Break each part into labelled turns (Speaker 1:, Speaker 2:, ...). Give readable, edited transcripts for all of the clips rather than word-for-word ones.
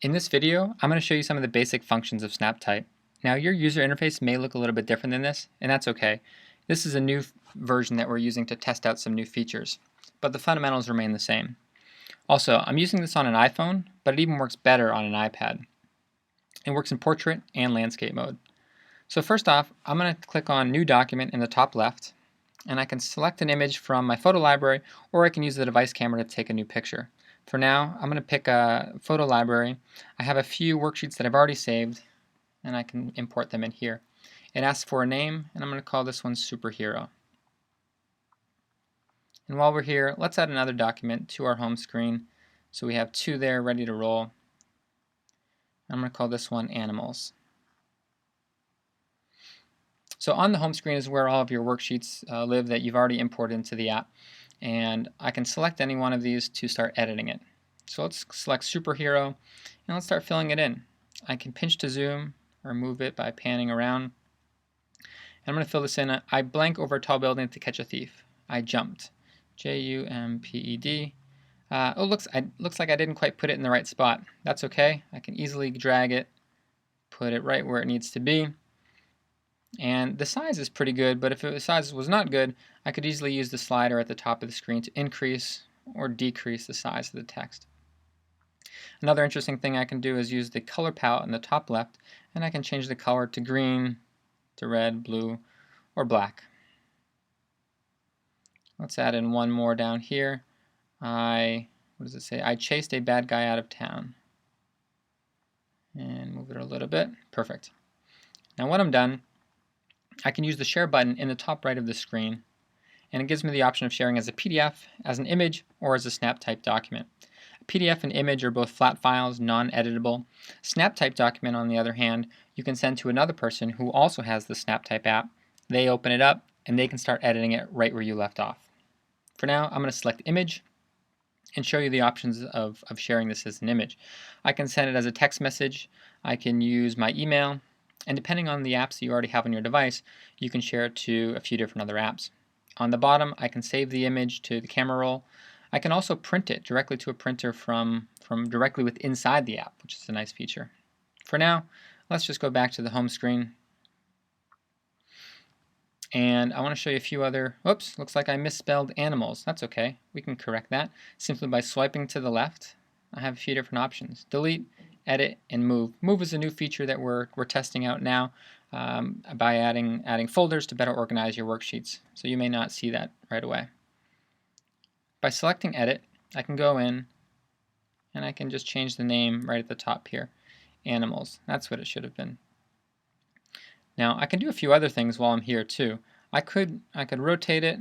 Speaker 1: In this video, I'm going to show you some of the basic functions of SnapType. Now, your user interface may look a little bit different than this, and that's okay. This is a new version that we're using to test out some new features, but the fundamentals remain the same. Also, I'm using this on an iPhone, but it even works better on an iPad. It works in portrait and landscape mode. So first off, I'm going to click on New Document in the top left, and I can select an image from my photo library, or I can use the device camera to take a new picture. For now, I'm going to pick a photo library. I have a few worksheets that I've already saved, and I can import them in here. It asks for a name, and I'm going to call this one Superhero. And while we're here, let's add another document to our home screen. So we have two there ready to roll. I'm going to call this one Animals. So on the home screen is where all of your worksheets live that you've already imported into the app. And I can select any one of these to start editing it. So let's select Superhero, and let's start filling it in. I can pinch to zoom or move it by panning around. And I'm going to fill this in. I blank over a tall building to catch a thief. I jumped. Jumped. Looks like I didn't quite put it in the right spot. That's okay. I can easily drag it, put it right where it needs to be. And the size is pretty good, but if the size was not good, I could easily use the slider at the top of the screen to increase or decrease the size of the text. Another interesting thing I can do is use the color palette in the top left, and I can change the color to green, to red, blue, or black. Let's add in one more down here. What does it say? I chased a bad guy out of town. And move it a little bit. Perfect. Now when I'm done, I can use the share button in the top right of the screen, and it gives me the option of sharing as a PDF, as an image, or as a SnapType document. A PDF and image are both flat files, non-editable. SnapType document, on the other hand, you can send to another person who also has the SnapType app. They open it up, and they can start editing it right where you left off. For now, I'm going to select Image and show you the options of sharing this as an image. I can send it as a text message. I can use my email. And depending on the apps that you already have on your device, you can share it to a few different other apps. On the bottom, I can save the image to the camera roll. I can also print it directly to a printer from directly with inside the app, which is a nice feature. For now, let's just go back to the home screen. And I want to show you a few other, oops, looks like I misspelled animals. That's okay, we can correct that simply by swiping to the left. I have a few different options. Delete, edit, and move. Move is a new feature that we're testing out now by adding folders to better organize your worksheets. So you may not see that right away. By selecting edit, I can go in and I can just change the name right at the top here. Animals, that's what it should have been. Now I can do a few other things while I'm here too. I could rotate it,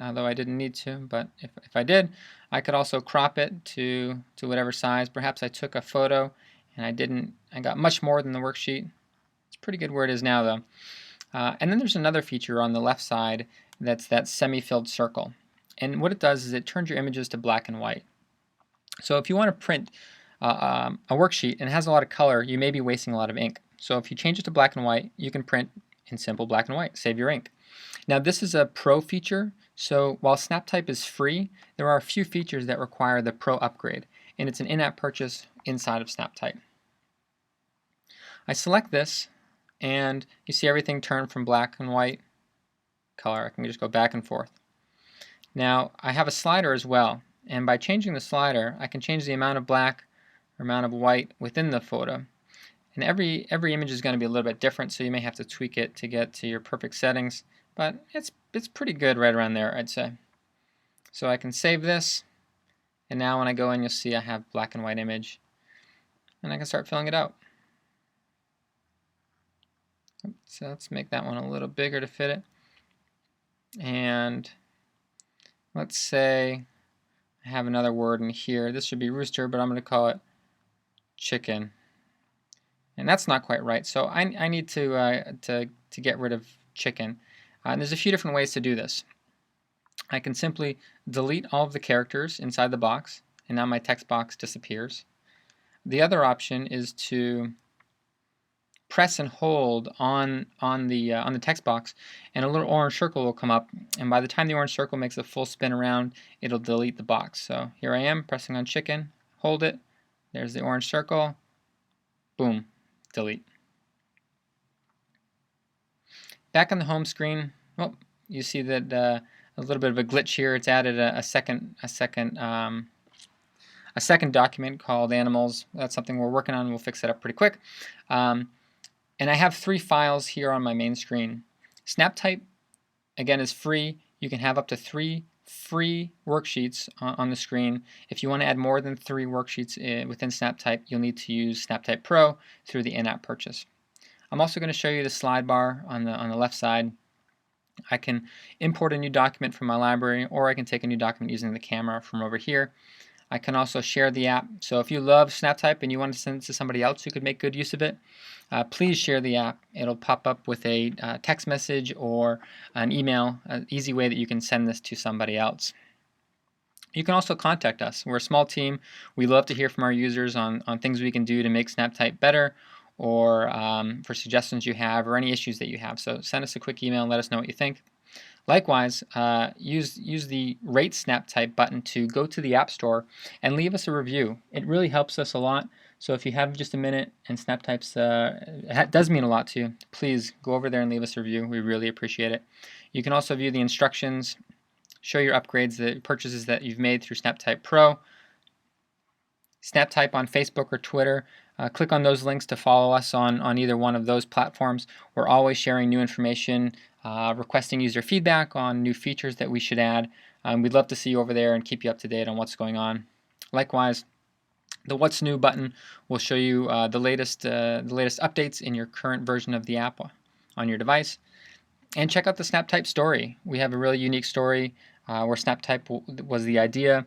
Speaker 1: although I didn't need to, but if I did, I could also crop it to whatever size. Perhaps I took a photo and I got much more than the worksheet. It's pretty good where it is now though. And then there's another feature on the left side that's that semi-filled circle. And what it does is it turns your images to black and white. So if you want to print a worksheet and it has a lot of color, you may be wasting a lot of ink. So if you change it to black and white, you can print in simple black and white, save your ink. Now this is a pro feature, so while SnapType is free, there are a few features that require the pro upgrade, and it's an in-app purchase inside of SnapType. I select this, and you see everything turn from black and white color. I can just go back and forth. Now I have a slider as well, and by changing the slider, I can change the amount of black or amount of white within the photo. And every image is going to be a little bit different, so you may have to tweak it to get to your perfect settings, but it's pretty good right around there, I'd say. So I can save this, and now when I go in, you'll see I have black and white image, and I can start filling it out. So let's make that one a little bigger to fit it. And let's say I have another word in here. This should be rooster, but I'm going to call it chicken. And that's not quite right, so I need to get rid of chicken. And there's a few different ways to do this. I can simply delete all of the characters inside the box, and now my text box disappears. The other option is to press and hold on the text box, and a little orange circle will come up, and by the time the orange circle makes a full spin around, it'll delete the box. So here I am pressing on chicken, hold it, there's the orange circle, Boom, delete. Back on the home screen, well, you see that a little bit of a glitch here. It's added a second document called animals. That's something we're working on. We'll fix that up pretty quick. And I have 3 files here on my main screen. SnapType, again, is free. You can have up to 3 free worksheets on the screen. If you want to add more than 3 worksheets within SnapType, you'll need to use SnapType Pro through the in-app purchase. I'm also going to show you the slide bar on the left side. I can import a new document from my library, or I can take a new document using the camera from over here. I can also share the app. So if you love SnapType and you want to send it to somebody else who could make good use of it, please share the app. It'll pop up with a text message or an email, an easy way that you can send this to somebody else. You can also contact us. We're a small team. We love to hear from our users on things we can do to make SnapType better, or for suggestions you have, or any issues that you have. So send us a quick email and let us know what you think. Likewise, use the Rate SnapType button to go to the App Store and leave us a review. It really helps us a lot. So if you have just a minute and SnapType does mean a lot to you, please go over there and leave us a review. We really appreciate it. You can also view the instructions, show your upgrades, the purchases that you've made through SnapType Pro. SnapType on Facebook or Twitter. Click on those links to follow us on either one of those platforms. We're always sharing new information, requesting user feedback on new features that we should add. We'd love to see you over there and keep you up to date on what's going on. Likewise, the What's New button will show you the latest updates in your current version of the app on your device. And check out the SnapType story. We have a really unique story where SnapType was the idea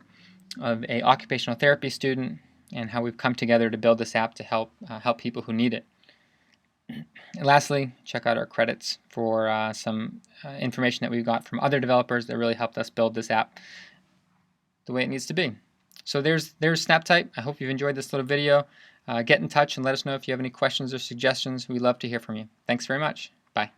Speaker 1: of an occupational therapy student, and how we've come together to build this app to help people who need it. And lastly, check out our credits for some information that we've got from other developers that really helped us build this app the way it needs to be. So there's SnapType. I hope you've enjoyed this little video. Get in touch and let us know if you have any questions or suggestions. We'd love to hear from you. Thanks very much. Bye.